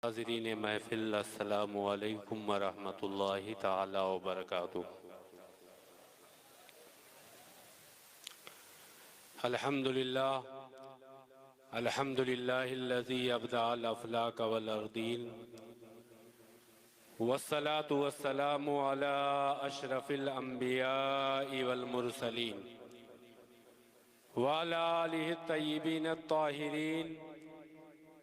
हाज़रीन महफ़िल, अस्सलामु अलैकुम व रहमतुल्लाहि ताला व बरकातुहू। अल्हम्दुलिल्लाह अल्हम्दुलिल्लाहिल्लज़ी अब्दअल अफ़लाक वल अर्दीन वस्सलातु वस्सलामु अला अशरफिल अंबियाइ वल मुरसलीन व अला आलिहि तय्यिबीन अत्ताहिरीन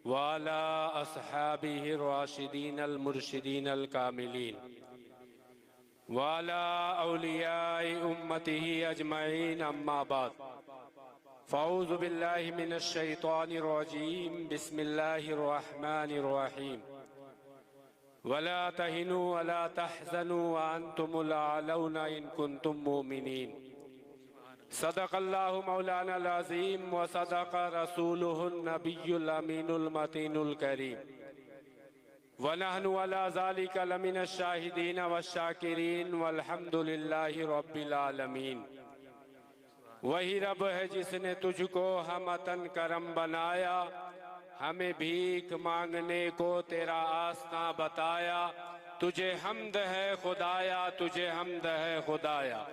व अला अस्हाबिहि राशिदीन अल मुर्शिदीन अल कामिलीन व अला औलियाए उम्मतिहि अजमईन, अम्मा बाद। फ़अऊज़ु बिल्लाहि मिनश शैतानिर रजीम, बिस्मिल्लाहिर रहमानिर रहीम। वला तहिनु वला तहज़नु व अंतुमुल आलौना इन कुंतुम मुमिनीन। सदक़ल्लाहु मौलानाल अज़ीम व सदक़ रसूलुहुन नबियुल अमीनुल मतीनुल करीम व नहनु अला ज़ालिका लमिनश शाहिदीन वश्शाकिरीन वल्हम्दुलिल्लाहि रब्बिल आलमीन। वही रब है जिसने तुझको हमतन करम बनाया, हमें भीख मांगने को तेरा आस्था बताया। तुझे हम्द है खुदाया, तुझे हम्द है खुदाया।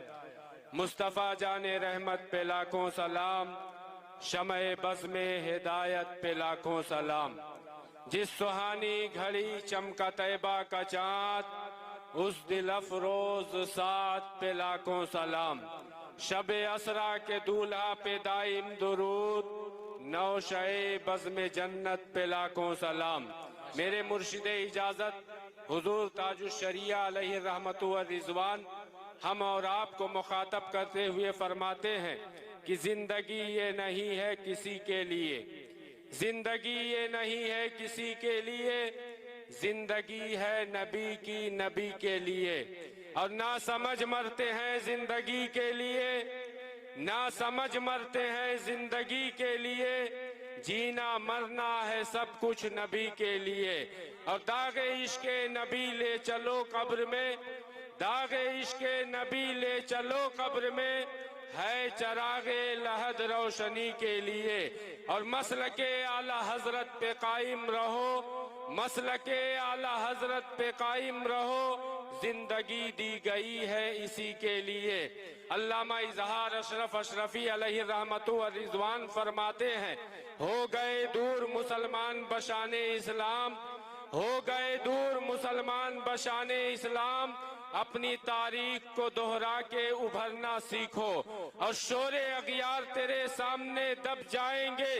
मुस्तफ़ा जाने रहमत पे लाखों सलाम, शमए बज़ में हिदायत पे लाखों सलाम। जिस सुहानी घड़ी चमका तैबा का चाँद, उस दिल अफरोज साथ पे लाखों सलाम। शबे असरा के दूल्हा पे दाइम दुरूद, नौशए बज़ में जन्नत पे लाखों सलाम। मेरे मुर्शिद इजाज़त हुजूर ताजुश शरिया अलैहि रहमतु व रिज़वान हम और आपको मुखातब करते हुए फरमाते हैं कि जिंदगी ये नहीं है किसी के लिए, जिंदगी ये नहीं है किसी के लिए, जिंदगी है नबी की, नबी के लिए। और ना समझ मरते हैं जिंदगी के लिए, ना समझ मरते हैं जिंदगी के लिए, जीना मरना है सब कुछ नबी के लिए। और दागे इश्क़े नबी ले चलो कब्र में, दागे इश्क़े नबी ले चलो कब्र में, है चरागे लहद रोशनी के लिए। और मसलके आला हजरत पे कायम रहो, मसलके आला हजरत पे कायम रहो, जिंदगी दी गई है इसी के लिए। अल्लामा इजहार अशरफ अशरफी अलैहि रहमतु व रिज़वान फरमाते हैं, हो गए दूर मुसलमान बशाने इस्लाम, हो गए दूर मुसलमान बशाने इस्लाम, अपनी तारीख को दोहरा के उभरना सीखो। और शोरे अगियार तेरे सामने दब जाएंगे,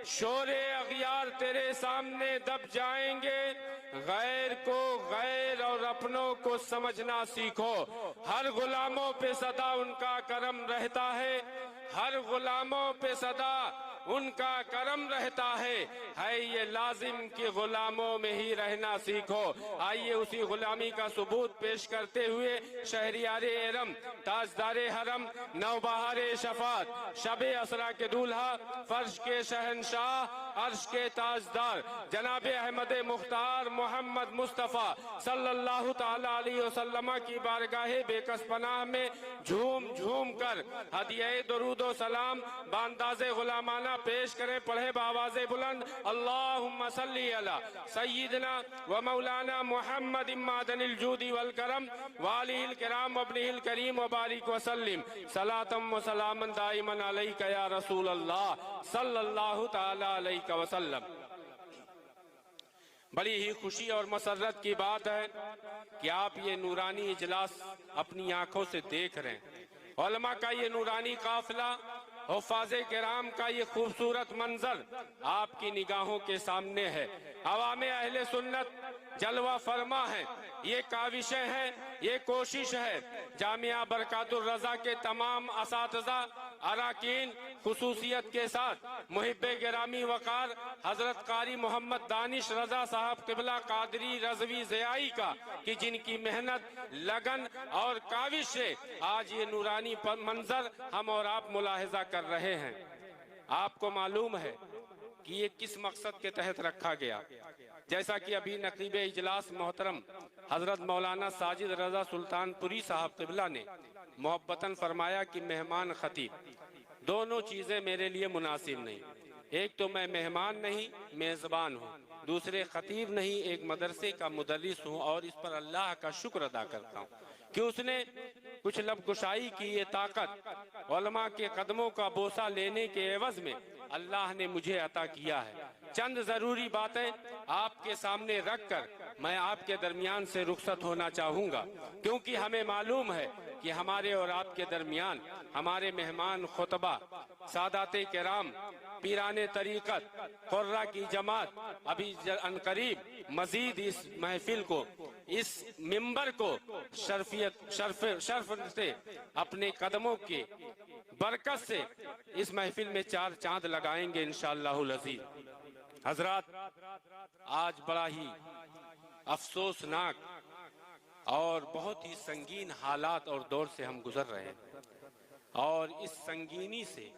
शोरे अगियार तेरे सामने दब जाएंगे। गैर को गैर और अपनों को समझना सीखो। हर गुलामों पे सदा उनका करम रहता है, हर गुलामों पे सदा उनका करम रहता है ये लाजिम कि गुलामों में ही रहना सीखो। आइए उसी गुलामी का सबूत पेश करते हुए शहरियारे एरम, ताजदारे हरम, नौबहारे शफात, शबे असरा के दूल्हा, फर्श के शहनशाह, अर्श के ताजदार जनाबे अहमद मुख्तार मोहम्मद मुस्तफ़ा सल्लल्लाहु ताला अलैहि वसल्लम की बारगाहे बेकस पनाह में झूम झूम कर हदिया दरूदो सलाम बांदाज़े गुलामाना पेश करें। पढ़े बावाज़े बुलंद, अल्लाहुम्मा सल्ली अला सय्यिदना व मौलाना मुहम्मद इम्मादनिल जूदी वल करम वालिहिल किराम वब्निहिल करीम व बारिक व सल्लिम सलातम व सलामन दाइमन अलैका या रसूल अल्लाह सल्लल्लाहु ताला अलैहि वसल्लम। बड़ी ही खुशी और मसर्रत की बात है कि आप ये नूरानी इजलास अपनी आंखों से देख रहे हैं। उलमा का ये नूरानी काफिला, हुफ़ाज़े किराम का ये खूबसूरत मंजर आपकी निगाहों के सामने है। अवामे अहले सुन्नत जलवा फरमा है, ये काविशें हैं, ये कोशिश है। जामिया बरकातुर रज़ा के तमाम असातिज़ा अराकीन खुसूसियत के साथ मुहिब्बे गिरामी वकार हजरत कारी मोहम्मद दानिश रजा साहब किबला कादरी रजवी ज़ियाई का कि जिनकी मेहनत, लगन और काविश से आज ये नूरानी मंजर हम और आप मुलाहिजा कर रहे हैं। आपको मालूम है कि ये किस मकसद के तहत रखा गया। जैसा कि अभी नकीब इजलास मोहतरम हजरत मौलाना साजिद रजा सुल्तानपुरी साहब किबला ने मोहब्बतन फरमाया कि मेहमान खतीब, दोनों चीजें मेरे लिए मुनासिब नहीं। एक तो मैं मेहमान नहीं मेजबान हूँ, दूसरे खतीब नहीं, एक मदरसे का मुदर्रिस हूँ और इस पर अल्लाह का शुक्र अदा करता हूँ कि उसने कुछ लबकुशाई की ये ताकत उलमा के कदमों का बोसा लेने के एवज में अल्लाह ने मुझे अता किया है। चंद जरूरी बातें आपके सामने रखकर मैं आपके दरमियान से रुखसत होना चाहूँगा, क्योंकि हमें मालूम है कि हमारे और आपके दरमियान हमारे मेहमान खुतबा सादाते केराम पीराने तरीक़त कुर्रा की जमात अभी अनकरीब मजीद इस महफिल को, इस मिंबर को शर्फ से अपने कदमों के बरकत से इस महफिल में चार चांद लगाएंगे इंशाअल्लाहुल अज़ीज़। हजरात, आज बड़ा ही अफसोसनाक और बहुत ही संगीन हालात और दौर से हम गुजर रहे हैं और इस संगीनी से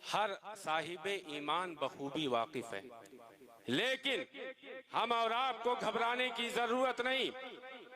हर साहिब ईमान बखूबी वाकिफ है, लेकिन हम और आपको घबराने की जरूरत नहीं,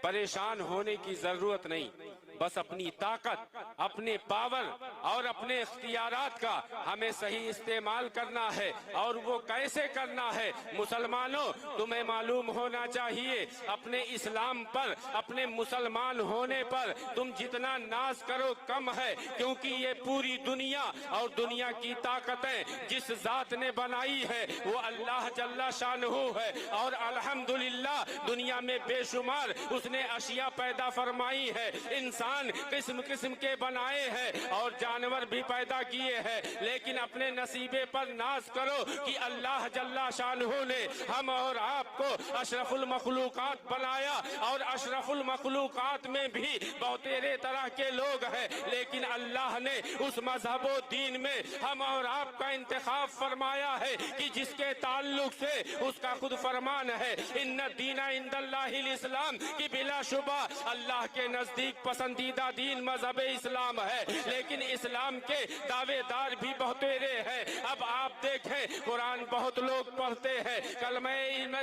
परेशान होने की जरूरत नहीं। बस अपनी ताकत, अपने पावर और अपने इख्तियारात का हमें सही इस्तेमाल करना है। और वो कैसे करना है? मुसलमानों, तुम्हें मालूम होना चाहिए अपने इस्लाम पर, अपने मुसलमान होने पर तुम जितना नाज करो कम है, क्योंकि ये पूरी दुनिया और दुनिया की ताकतें जिस जात ने बनाई है वो अल्लाह जल्ला शानहू है। और अल्हम्दुलिल्लाह दुनिया में बेशुमार उसने अशिया पैदा फरमाई है, इंसान किस्म किस्म के बनाए हैं और जानवर भी पैदा किए हैं, लेकिन अपने नसीबे पर नाज करो कि अल्लाह जल्ला शानहू ने हम और आपको अशरफुल मखलूकात बनाया। और अशरफुल मखलूकात में भी बहुतेरे तरह के लोग हैं, लेकिन अल्लाह ने उस मजहबो दीन में हम और आपका इंतखाब फरमाया है कि जिसके ताल्लुक से उसका खुद फरमान है, इन्ना दीना इंदल्लाहिल इस्लाम, कि बिलाशुबा अल्लाह के नजदीक पसंदीदा दीन मजहब इस्लाम है। लेकिन इस्लाम के दावेदार भी बहुतेरे हैं। अब आप देखें, कुरान बहुत लोग पढ़ते हैं,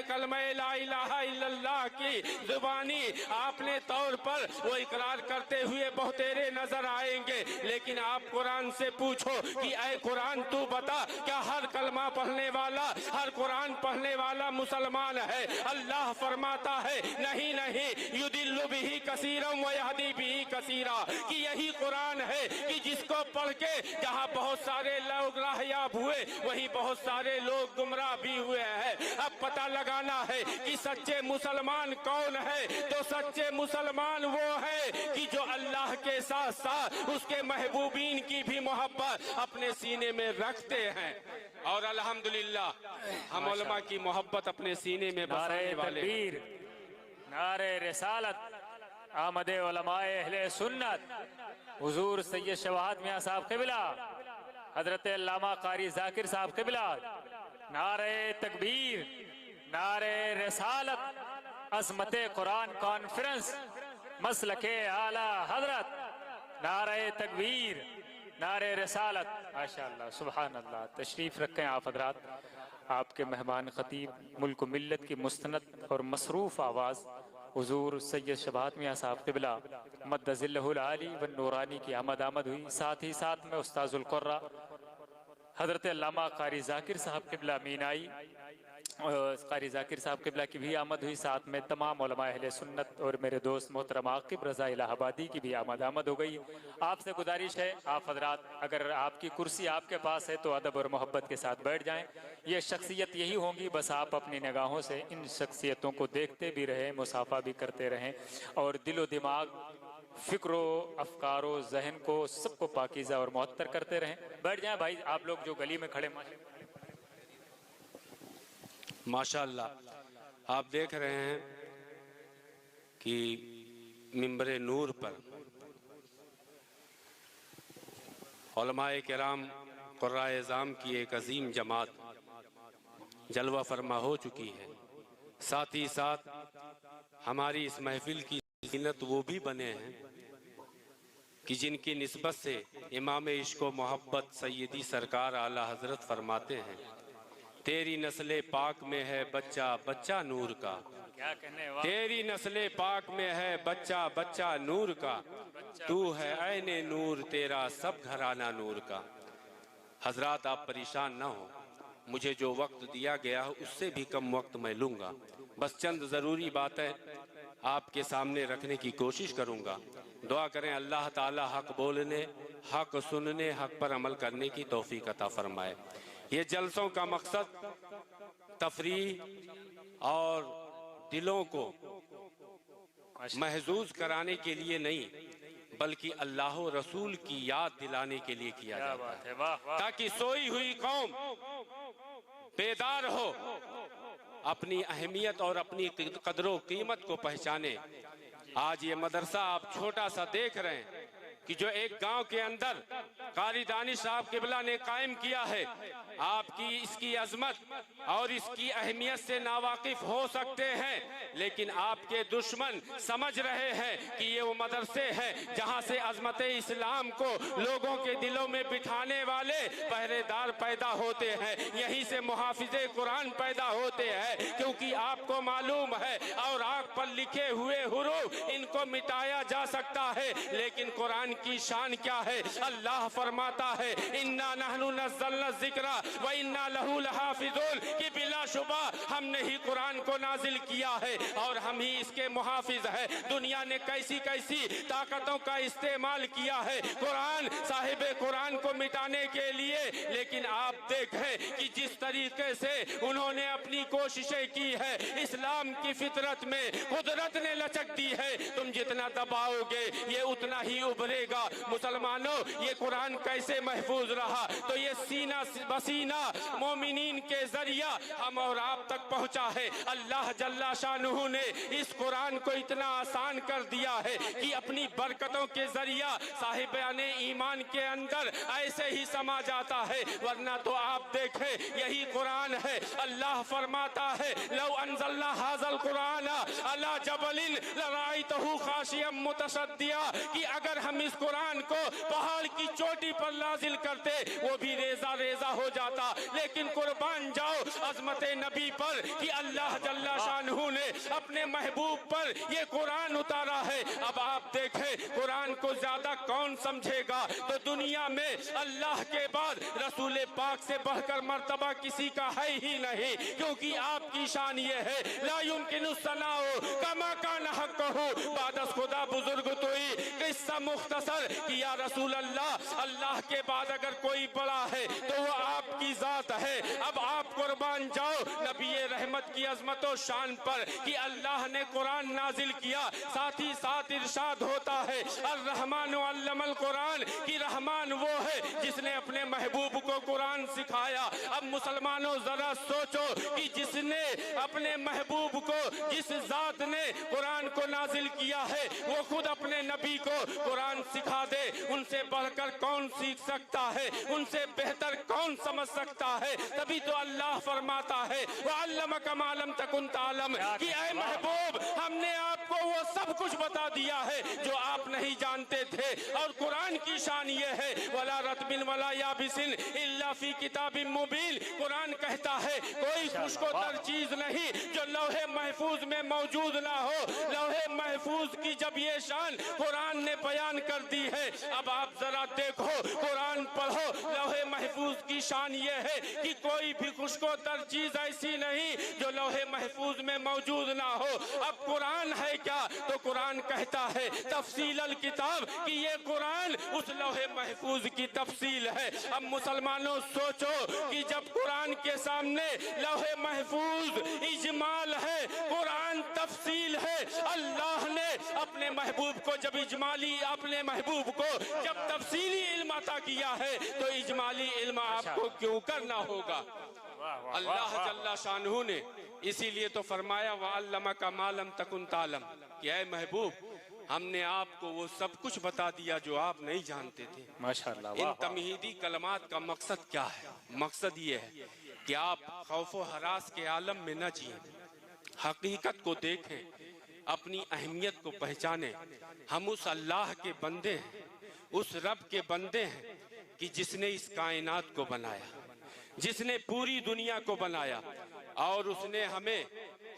कलमे ला इलाहा इल्लल्लाह की जुबानी आपने तौर पर वो इकरार करते हुए बहुतेरे नजर आएंगे, लेकिन आप कुरान से पूछो कि ऐ कुरान तू बता, क्या हर कलमा पढ़ने वाला, हर कुरान पढ़ने वाला मुसलमान है? अल्लाह फरमाता है नहीं नहीं, युदिल्लु बिही कसीरम व यहदी बिही कसीरा, कि यही कुरान है कि जिसको पढ़ के जहाँ बहुत सारे लोग राहयाब हुए वहीं बहुत सारे लोग गुमराह भी हुए हैं। अब पता लगाना है कि सच्चे मुसलमान कौन है, तो सच्चे मुसलमान वो है कि जो अल्लाह के साथ साथ उसके महबूबीन की भी मोहब्बत अपने सीने में रखते हैं। और अल्हम्दुलिल्लाह हम उलमा की मोहब्बत अपने सीने में बसाने वाले। नारे रिसालत, आमदे उलमाए अहले सुन्नत, हुजूर सैयद शवाहत मियां साहब क़िबला, हजरत अल्लामा कारी जाकिर साहब क़िबला, नारे तकबीर, नारे रिसालत, अज़मते कुरान कॉन्फ्रेंस, मसलके आला हजरत, नारे तकबीर, नारे रिसालत। माशाअल्लाह, सुभान अल्लाह। तशरीफ रखें आप हजरात। आपके मेहमान खतीब मुल्क मिल्लत की मुस्तनद और मसरूफ़ आवाज़ हुजूर सैयद शबात मियां साहब क़िबला मद्दज़िल्लहुल आली व नूरानी की आमद हुई। साथ ही साथ में उस्ताज़ुल क़ुर्रा हज़रत अल्लामा कारी ज़ाकिर साहब क़िबला मीनाई, कारी ज़ाकिर साहब क़िबला की भी आमद हुई। साथ में तमाम उलमा अहले सुन्नत और मेरे दोस्त मोहतरम आक़िब रज़ा इलाहाबादी की भी आमद हो गई। आपसे गुजारिश है, आप हजरात अगर आपकी कुर्सी आपके पास है तो अदब और मोहब्बत के साथ बैठ जाएं। ये शख्सियत यही होंगी, बस आप अपनी निगाहों से इन शख्सियतों को देखते भी रहें, मुसाफा भी करते रहें और दिलो दिमाग, फ़िक्रो अफ़कारो जहन को सबको पाकीज़ा और मुअत्तर करते रहें। बैठ जाएं भाई, आप लोग जो गली में खड़े माशाअल्लाह। आप देख रहे हैं कि मिंबरे नूर पर उलमाए किराम कुर्राए ज़ाम की एक अजीम जमात जलवा फरमा हो चुकी है। साथ ही साथ हमारी इस महफिल की ज़ीनत वो भी बने हैं कि जिनकी निस्बत से इमाम इश्क़ मोहब्बत सैयदी सरकार आला हज़रत फरमाते हैं, तेरी नस्ले पाक में है बच्चा बच्चा नूर का, क्या कहने वाह। तेरी नस्ले पाक में है बच्चा बच्चा नूर का, तू है ऐने नूर तेरा सब घराना नूर का। हजरात, आप परेशान ना हो, मुझे जो वक्त दिया गया है उससे भी कम वक्त मैं लूँगा। बस चंद ज़रूरी बातें आपके सामने रखने की कोशिश करूँगा। दुआ करें अल्लाह ताला हक़ बोलने, हक़ सुनने, हक़ पर अमल करने की तौफीक अता फरमाए। ये जलसों का मकसद तफरीह और दिलों को महजूज कराने के लिए नहीं, बल्कि अल्लाह और रसूल की याद दिलाने के लिए किया जाता है, ताकि सोई हुई कौम बेदार हो, अपनी अहमियत और अपनी कदरों कीमत को पहचाने। आज ये मदरसा आप छोटा सा देख रहे हैं कि जो एक गांव के अंदर कारी दानिश साहब किबला ने कायम किया है, आपकी इसकी अजमत और इसकी अहमियत से नावाकिफ हो सकते हैं, लेकिन आपके दुश्मन समझ रहे हैं कि ये वो मदरसे हैं जहां से अजमत इस्लाम को लोगों के दिलों में बिठाने वाले पहरेदार पैदा होते हैं, यहीं से मुहाफिजे कुरान पैदा होते हैं। क्योंकि आपको मालूम है और आग पर लिखे हुए हुरूफ इनको मिटाया जा सकता है, लेकिन कुरान की शान क्या है? अल्लाह फरमाता है इन्ना नहनु नज़्ज़लना ज़िक्रा व इन्ना लहू लहाफ़िज़ून, कि बिला शुबा हमने ही कुरान को नाजिल किया है और हम ही इसके मुहाफिज है। दुनिया ने कैसी कैसी ताकतों का इस्तेमाल किया है कुरान साहिब कुरान को मिटाने के लिए, लेकिन आप देखें कि जिस तरीके से उन्होंने अपनी कोशिशें की है, इस्लाम की फितरत में कुदरत ने लचक दी है। तुम जितना दबाओगे ये उतना ही उभरेगा। मुसलमानों, ये कुरान कैसे महफूज रहा? तो ये सीना बसीना मोमिनीन के जरिया हम और आप तक पहुंचा है। अल्लाह जल्ला शानुहु ने इस कुरान को इतना आसान कर दिया है कि अपनी बरकतों के जरिया साहिबाने ईमान के अंदर ऐसे ही समा जाता है, वरना तो आप देखें यही कुरान है। अल्लाह फरमाता है लौ अंज़लना हाज़ल कुरान अला जबलिन लराइतहु खाशियम मुतसद्दिया, कि अगर हम इस कुरान को पहाड़ की चोटी पर नाजिल करते वो भी रेजा रेजा हो जाता। लेकिन कुर्बान जाओ अजमत नबी पर कि अल्लाह जल्ला शानुहु ने अपने महबूब पर ये कुरान उतारा है। अब आप देखें कुरान को ज्यादा कौन समझेगा? तो दुनिया में अल्लाह के बाद रसूल पाक से बढ़कर मर्तबा किसी का है ही नहीं, क्योंकि आपकी शान ये है ला युमकिनु सनाओ कमा काना हक़्क़ुहु, बादस खुदा बुजुर्ग तो ही किस्सा मुख्तसर कि या रसूल अल्लाह, अल्लाह के बाद अगर कोई बड़ा है तो वो आपकी जात है। अब आप कुर्बान जाओ नबी रहमत की अजमत और शान पर कि अल्लाह ने कुरान नाजिल किया, साथ ही साथ इरशाद होता है अर्रहमान अल्लमल कुरान, कि रहमान वो है जिसने अपने महबूब को कुरान सिखाया। अब मुसलमानों जरा सोचो कि जिसने अपने महबूब को, जिस जात ने कुरान को नाजिल किया है, वो खुद अपने नबी को कुरान सिखा दे, उनसे बढ़कर कौन सीख सकता है? उनसे बेहतर कौन समझ सकता है? तभी तो अल्लाह फरमाता है वअल्लमका मा लम तकुन तालम, कि ऐ महबूब हमने आपको वो सब कुछ बता दिया है जो आप नहीं जानते थे। और कुरान की शान ये है वला रतबिन वला याबिसिन इल्ला फी किताबिन मुबीन, कुरान कहता है कोई खुशकोतर चीज नहीं जो लौहे महफूज में मौजूद ना हो। लौहे महफूज की जब ये शान कुरान ने बयान कर दी है, अब आप जरा देखो कुरान पढ़ो, लौहे महफूज की शान ये है कि कोई भी खुशकोतर चीज ऐसी नहीं जो लौहे महफूज में मौजूद ना हो। अब कुरान है क्या? तो कुरान कहता है तफसील अल किताब, कि ये कुरान उस लौहे महफूज की तफसील है। अब मुसलमानों सोचो कि जब कुरान के सामने लौहे महफूज इजमाल है, कुरान तफसील है, अल्लाह ने अपने महबूब को जब इजमाली, अपने महबूब को जब तफसीली इल्म अता किया है, तो इजमाली इल्म आपको क्यों करना होगा? अल्लाह जल्ला शानुहु ने इसीलिए तो फरमाया वअल्लमका मा लम तकुन तालम, कि ऐ महबूब हमने आपको वो सब कुछ बता दिया जो आप नहीं जानते थे। माशाअल्लाह। इन तमहीदी कलमात का मकसद क्या है? मकसद ये है कि आप खौफ व हरास के आलम में न जिए, हकीकत को देखें, अपनी अहमियत को पहचाने। हम उस अल्लाह के बंदे हैं, उस रब के बंदे हैं कि जिसने इस कायनात को बनाया, जिसने पूरी दुनिया को बनाया, और उसने हमें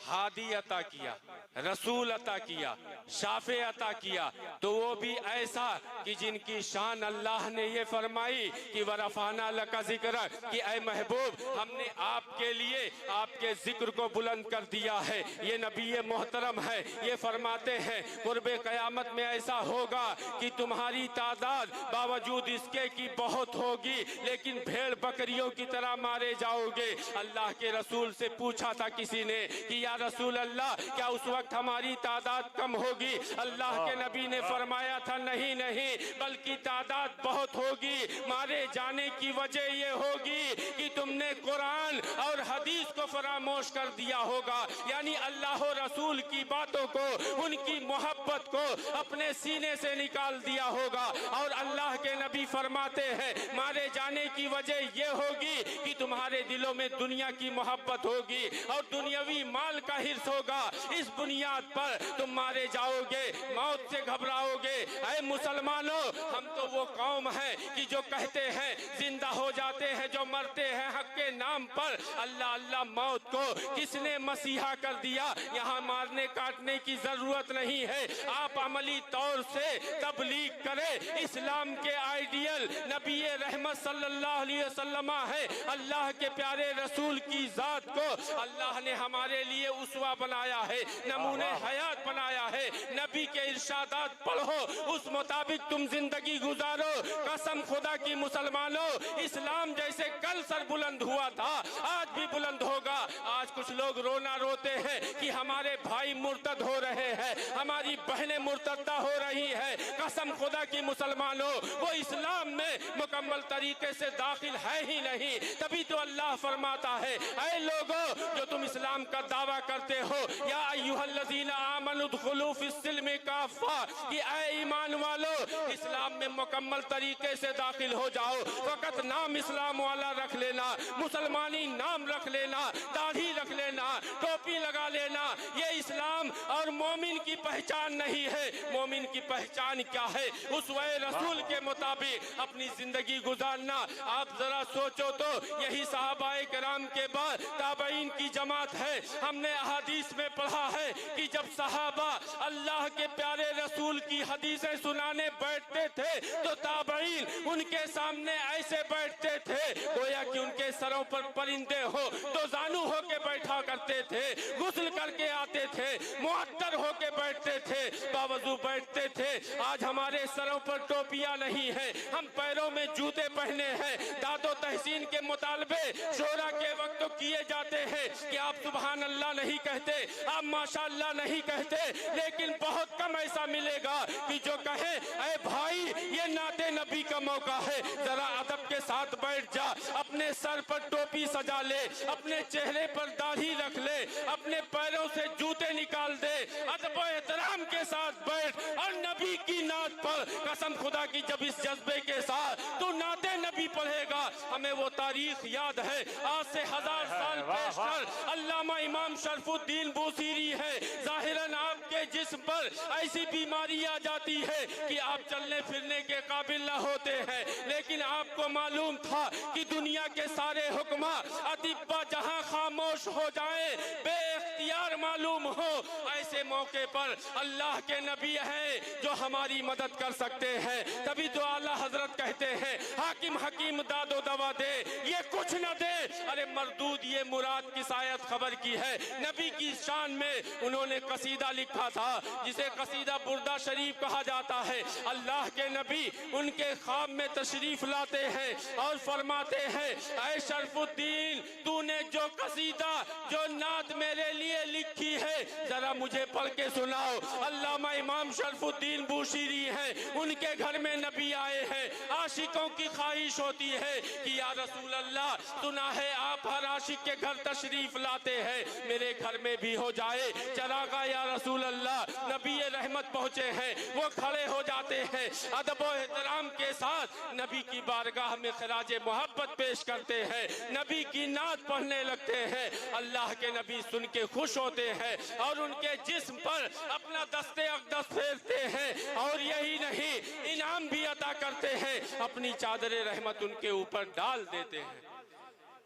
हादी अता किया, रसूल अता किया, शाफे अता किया, तो वो भी ऐसा कि जिनकी शान अल्लाह ने ये फरमाई कि वरफाना लका जिक्र, कि ऐ महबूब हमने आपके लिए आपके जिक्र को बुलंद कर दिया है। ये नबी मोहतरम है, ये फरमाते हैं कुर्बे क़यामत में ऐसा होगा कि तुम्हारी तादाद बावजूद इसके की बहुत होगी, लेकिन भेड़ बकरियों की तरह मारे जाओगे। अल्लाह के रसूल से पूछा था किसी ने कि या रसूल अल्लाह क्या उस वक्त हमारी तादाद कम होगी? अल्लाह के नबी ने फरमाया था नहीं नहीं, बल्कि तादाद बहुत होगी। मारे जाने की वजह ये होगी कि तुमने कुरान और हदीस को फरामोश कर दिया होगा, यानी अल्लाह और रसूल की बातों को, उनकी मोहब्बत को अपने सीने से निकाल दिया होगा। और अल्लाह के नबी फरमाते हैं मारे जाने की वजह ये होगी कि तुम्हारे दिलों में दुनिया की मोहब्बत होगी और दुनियावी माल का हिर्स होगा। इस बुनियाद पर तुम मारे जाओगे, मौत से घबराओगे। ऐ मुसलमानों, हम तो वो कौम है कि जो कहते हैं जिंदा हो जाते हैं, जो मरते हैं हक के नाम पर। अल्लाह अल्लाह मौत को किसने मसीहा कर दिया? यहाँ मारने काटने की जरूरत नहीं है। आप अमली तौर से तबलीग करें। इस्लाम के आइडियल नबी रहमत सल्लल्लाहु अलैहि वसल्लम है। अल्लाह के प्यारे रसूल की जात को अल्लाह ने हमारे लिए उसवा बनाया है, नमूने हयात बनाया है। नबी के इरशादात पढ़ो, उस मुताबिक तुम जिंदगी गुजारो। कसम खुदा की मुसलमानों, इस्लाम जैसे कल सर बुलंद हुआ था आज भी बुलंद होगा। आज कुछ लोग रोना रोते हैं कि हमारे भाई मुर्तद हो रहे हैं, हमारी बहनें मुर्तदा हो रही है। कसम खुदा की मुसलमानों, वो इस्लाम में मुकम्मल तरीके से दाखिल है ही नहीं। तभी तो अल्लाह फरमाता है ऐ लोगों जो तुम इस्लाम का दावा करते हो, या अय्युहल्लज़ीना आमनु दुखुलू फिस्सिल्मि काफ़ा, कि ऐ ईमान वालो इस्लाम में मुकम्मल तरीके से दाखिल हो जाओ। फकत नाम इस्लाम वाला रख लेना, मुसलमानी नाम रख लेना, दाढ़ी रख लेना, टोपी लगा लेना, ये इस्लाम और मोमिन की पहचान नहीं है। मोमिन की पहचान क्या है? उसवे रसूल के मुताबिक अपनी जिंदगी गुजारना। आप जरा सोचो तो, यही सहाबाए किराम के बाद ताबईन की जमात है। हमने अहादीस में पढ़ा है कि जब सहाबा अल्लाह के प्यारे रसूल की हदीसें सुनाने बैठते थे तो ताबईन उनके सामने ऐसे बैठते थे गोया कि उनके सरों पर परिंदे हो, तो जानू होके बैठा करते थे, गुस्ल करके आते थे, मुअत्तर होके बैठते थे, बावजू बैठते थे। आज हमारे सरों पर टोपियां नहीं है, हम पैरों में जूते पहने हैं। दादो तहसीन के मुतालबे शोरा के वक्त तो किए जाते हैं कि आप सुबहान अल्लाह नहीं कहते, आप माशाअल्लाह नहीं कहते, लेकिन बहुत कम ऐसा मिलेगा कि जो कहे ऐ भाई ये नाते नबी का मौका है, जरा अदब के साथ बैठ जा, अपने सर पर टोपी सजा ले, अपने चेहरे पर दाढ़ी रख ले, अपने पैरों से जूते निकाल दे, अदब व एहतराम के साथ बैठ और नबी की नात पर। कसम खुदा की जब इस जज्बे के साथ तू नाते नबी पढ़ेगा, हमें वो तारीख याद है आज से 1000 साल पेशतर अल्लामा इमाम शरफुद्दीन बूसीरी है। जाहिरन आपके जिस्म पर ऐसी बीमारी आ जाती है कि आप चलने फिरने के काबिल न होते हैं, लेकिन आपको मालूम था कि दुनिया के सारे हुक्मा अतिब्बा जहां खामोश हो जाए, बेइख्तियार मालूम हो, ऐसे मौके पर अल्लाह के नबी हैं जो हमारी मदद कर सकते हैं। तभी तो आला हजरत कहते हैं हाकिम हकीम दादो दवा दे, ये कुछ न दे। अरे मरदूद ये मुराद की शायद खबर की है। नबी की शान में उन्होंने कसीदा लिखा था जिसे कसीदा बुर्दा शरीफ कहा जाता है। अल्लाह के नबी उनके ख्वाब में तशरीफ लाते हैं और फरमाते हैं ऐ शरफुद्दीन तूने जो कसीदा जो नात मेरे लिए लिखी है जरा मुझे पढ़ के सुनाओ। अल्लामा इमाम शरफुद्दीन बूसीरी हैं, उनके घर में नबी आए हैं। आशिकों की ख्वाहिश होती है कि या रसूल अल्लाह सुना है आप हर आशिक के घर तशरीफ लाते हैं, मेरे घर में भी हो जाए चरागा या रसूल अल्लाह। नबी रहमत पहुंचे हैं, वो खड़े हो जाते हैं, अदब व एहतराम के साथ नबी की बारगाह में खराज मोहब्बत पेश करते हैं, नबी की नात पढ़ने लगते हैं। अल्लाह के नबी सुन के खुश होते हैं और उनके जिस्म पर अपना दस्ते अक़दस फेरते हैं और यही नहीं इनाम भी अता करते हैं, अपनी चादर रहमत उनके ऊपर डाल देते हैं।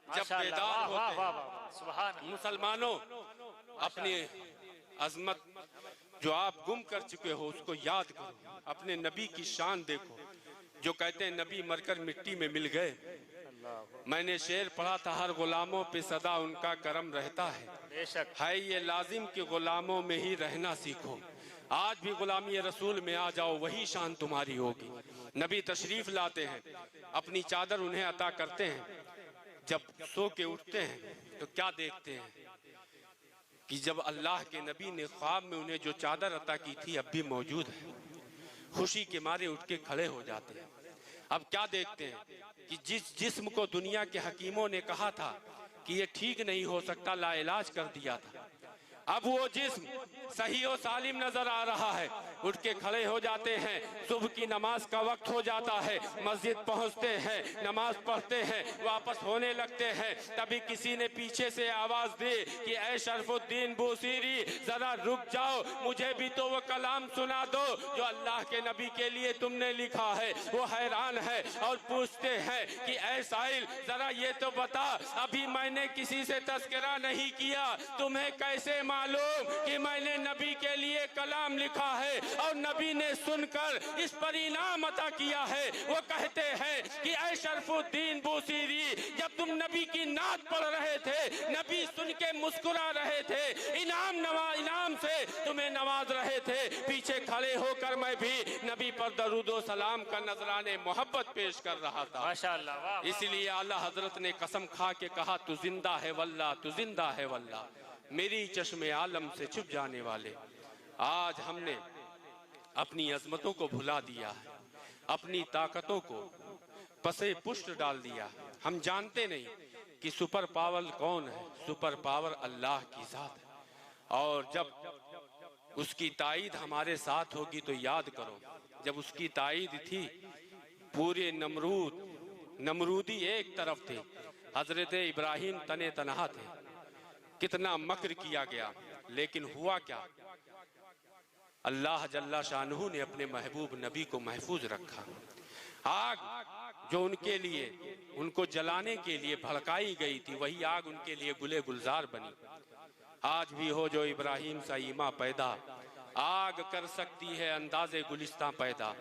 जब बेदार होते हैं मुसलमानों, अपनी अजमत जो आप गुम कर चुके हो उसको याद करो, अपने नबी की शान देखो, जो कहते हैं नबी मरकर मिट्टी में मिल गए। मैंने शेर पढ़ा था, हर गुलामों पे सदा उनका करम रहता है, बेशक है ये लाजिम कि गुलामों में ही रहना सीखो। आज भी गुलामी रसूल में आ जाओ, वही शान तुम्हारी होगी। नबी तशरीफ लाते हैं, अपनी चादर उन्हें अता करते हैं, जब सो के उठते हैं तो क्या देखते हैं कि जब अल्लाह के नबी ने ख्वाब में उन्हें जो चादर अता की थी अब भी मौजूद है। खुशी के मारे उठ के खड़े हो जाते हैं। अब क्या देखते हैं कि जिस जिस्म को दुनिया के हकीमों ने कहा था कि ये ठीक नहीं हो सकता, लाइलाज कर दिया था, अब वो जिस्म सही और सालिम नजर आ रहा है। उठ के खड़े हो जाते हैं, सुबह की नमाज का वक्त हो जाता है, मस्जिद पहुंचते हैं, नमाज पढ़ते हैं, वापस होने लगते हैं। तभी किसी ने पीछे से आवाज दी कि ऐ शरफुद्दीन बूसीरी, जरा रुक जाओ, मुझे भी तो वो कलाम सुना दो जो अल्लाह के नबी के लिए तुमने लिखा है। वो हैरान है और पूछते हैं कि ऐ साहिल, जरा ये तो बता, अभी मैंने किसी से तस्करा नहीं किया, तुम्हें कैसे मालूम कि मैंने नबी के लिए कलाम लिखा है और नबी ने सुनकर इस पर इनाम अता किया है। वो कहते हैं कि ऐ शरफुद्दीन बूसीरी, जब तुम नबी की नात पढ़ रहे थे, नबी सुन के मुस्कुरा रहे थे, इनाम से तुम्हें नवाज रहे थे, पीछे खड़े होकर मैं भी नबी पर दरूदो सलाम का नजराने मोहब्बत पेश कर रहा था। माशाअल्लाह, वाह। इसलिए आला हजरत ने कसम खा के कहा, तू जिंदा है वल्ला, तू जिंदा है वल्ला, मेरी चश्मे आलम से छुप जाने वाले। आज हमने अपनी अजमतों को भुला दिया है, अपनी ताकतों को पसे पुष्ट डाल दिया। हम जानते नहीं कि सुपर पावर कौन है, सुपर पावर अल्लाह की जात है। और जब उसकी ताईद हमारे साथ होगी तो याद करो, जब उसकी ताईद थी, पूरे नमरूदी एक तरफ थे, हजरत इब्राहिम तने तनहा थे, कितना मक्र किया गया, लेकिन हुआ क्या, अल्लाह जल्ला शानहू ने अपने महबूब नबी को महफूज रखा। आग जो उनके लिए, उनको जलाने के लिए भड़काई गई थी, वही आग उनके लिए गुले गुलजार बनी। आज भी हो जो इब्राहिम सा ईमा पैदा, आग कर सकती है अंदाजे गुलिस्तां पैदा।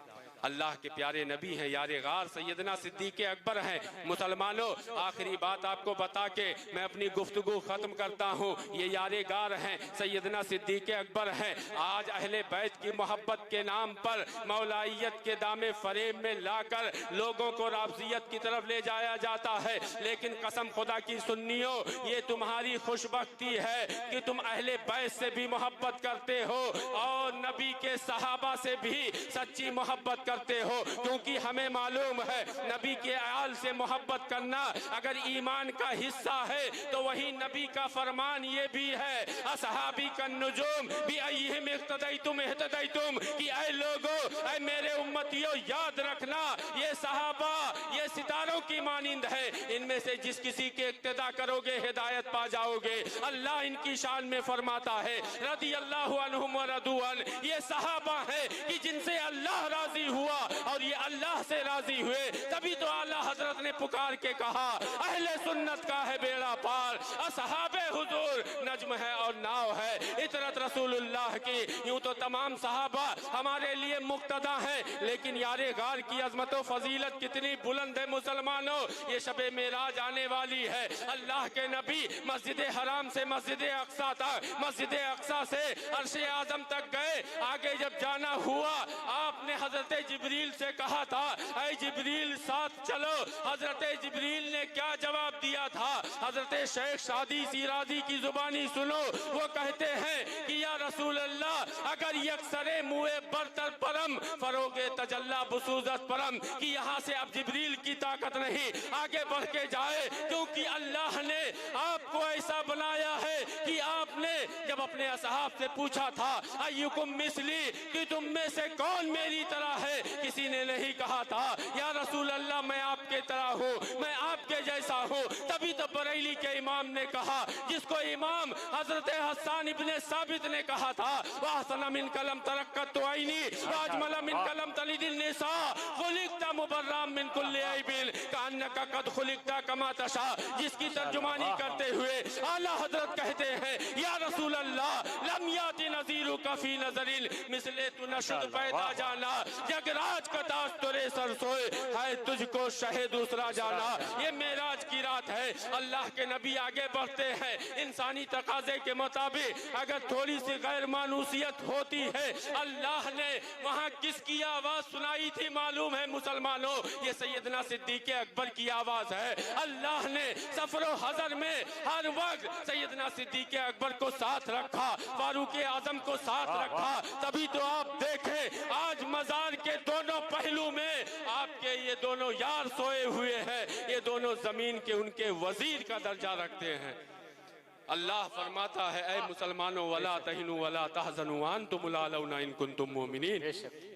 अल्लाह के प्यारे नबी हैं, यारे गार सैयदना सिद्दीक अकबर हैं। मुसलमानों, आखिरी बात आपको बता के मैं अपनी गुफ्तगू खत्म करता हूँ। ये यारे गार हैं, सैयदना सिद्दीक अकबर हैं। आज अहले बैत की मोहब्बत के नाम पर मौलाइयत के दामे फरेब में लाकर लोगों को राफजियत की तरफ ले जाया जाता है, लेकिन कसम खुदा की सुन्नियों, ये तुम्हारी खुशबख्ती है कि तुम अहले बैत से भी मोहब्बत करते हो और नबी के सहाबा से भी सच्ची मोहब्बत करते हो, क्योंकि हमें मालूम है नबी के आल से मोहब्बत करना अगर ईमान का हिस्सा है तो वही नबी का फरमान ये भी है, असहाबी का नुजूम भी अय्हिम इक्तदैतुम इहतदैतुम, कि ऐ लोगों, ऐ मेरे उम्मतियों, याद रखना ये सहाबा ये सितारों की मानिंद है, इनमें से जिस किसी के इक्तदा करोगे हिदायत पा जाओगे। अल्लाह इनकी शान में फरमाता है, रदी अल्लाहु अन्हुम व रदू अन, ये सहाबा है कि जिनसे अल्लाह राजी हुआ और ये अल्लाह से राजी हुए। तभी तो आला हजरत ने पुकार के कहा, अहले सुन्नत का है बेड़ा पार, असहाबे हुजूर नज्म है और नाव है, इतरत रसूलुल्लाह की। यूं तो तमाम सहाबा हमारे लिए मुक्तदा है, लेकिन यारे गार की अजमत फजीलत कितनी बुलंद है। मुसलमानों, ये शबे मेराज आने वाली है। अल्लाह के नबी मस्जिद हराम से मस्जिद अक्सा तक, मस्जिद अक्सा से अर्शे आजम तक गए। आगे जब जाना हुआ, आपने हजरत जिब्रील से कहा था, ऐ जिब्रील साथ चलो। हजरत जिब्रील ने क्या जवाब दिया था? हजरत शेख शादी सिराजी की जुबानी सुनो, वो कहते हैं कि या रसूल अल्लाह, अगर यकसरे मुए बरतर परम फरोगे तजल्ला बुसूजत परम, कि यहाँ से अब जिब्रील की ताकत नहीं आगे बढ़ के जाए, क्योंकि अल्लाह ने आपको ऐसा बनाया है कि आपने जब अपने असहाब से पूछा था, अय्युकुम मिसली, कि तुम में से कौन मेरी तरह है, किसी ने नहीं कहा था या रसूल अल्लाह मैं आपके तरह हूँ, मैं आपके जैसा हूँ। तभी तो बरेली के इमाम ने कहा, जिसको इमाम हजरत हसन इब्ने साबित ने कहा था, वाहसन मिन कलम तरक्कत तो आईनी वाजमल मिन कलम तलिदिन निसा खुलिकता मुबर्राम मिन कुल्ली ऐबिन कान्नका कद खुलिकता कमा तशा, जिसकी तर्जुमानी करते हुए आला हजरत कहते हैं, या रसूल अल्लाह लम याति नज़ीरु कफी नजरिल मिसले तू नशुद पैदा जाना, जगराज का ताज तुरे सर सोए है तुझको शहे दूसरा जाना। ये मेराज की रात है। अल्लाह के नबी आगे बढ़ते हैं, इंसानी तकाजे के मुताबिक अगर थोड़ी सी गैर मानूसियत होती है, अल्लाह ने वहाँ किसकी आवाज सुनाई थी मालूम है मुसलमानों? ये सैयदना सिद्दीक अकबर की आवाज है। अल्लाह ने सफरो हजर में हर वक्त सैयदना सिद्दीक अकबर को साथ रखा, फारूक आजम को साथ रखा। तभी तो आप देखें आज मजार के दोनों पहलू में आपके ये दोनों यार सोए हुए हैं, ये दोनों जमीन के उनके वजीर का दर्जा रखते हैं। अल्लाह फरमाता है, ऐ मुसलमानों वला तहिनु वला तहज़नु वअंतुमुल अ'लौना इन कुंतुम मुमिनीन,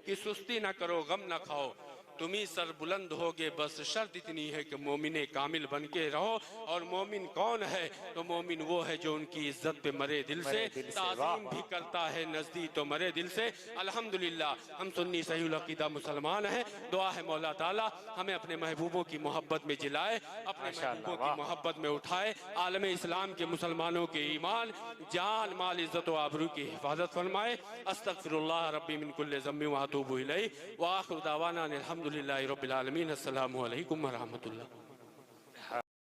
कि सुस्ती ना करो, गम ना खाओ, तुम ही सर बुलंद होगे, बस शर्त इतनी है कि मोमिने कामिल बन के रहो। और मोमिन कौन है? तो मोमिन वो है जो उनकी इज्जत पे मरे दिल से, ताज़ीम भी करता है नजदीक तो मरे दिल से। अल्हम्दुलिल्लाह हम सुन्नी सही अकीदा मुसलमान हैं। दुआ है मौला ताला हमें अपने महबूबों की मोहब्बत में जिलाए, अपने महबूबों की मोहब्बत में उठाए, आलम इस्लाम के मुसलमानों के ईमान जान माल इज्जत व आबरू की हिफाजत फरमाए। अस्तगफिरुल्लाह रब्बी मिन कुल्लि ज़म्बि व अतूबु इलैहि व आखिरु दावाना अनिल हम्दुलिल्लाहि रब्बिल आलमीन। अस्सलामु अलैकुम व रहमतुल्लाह।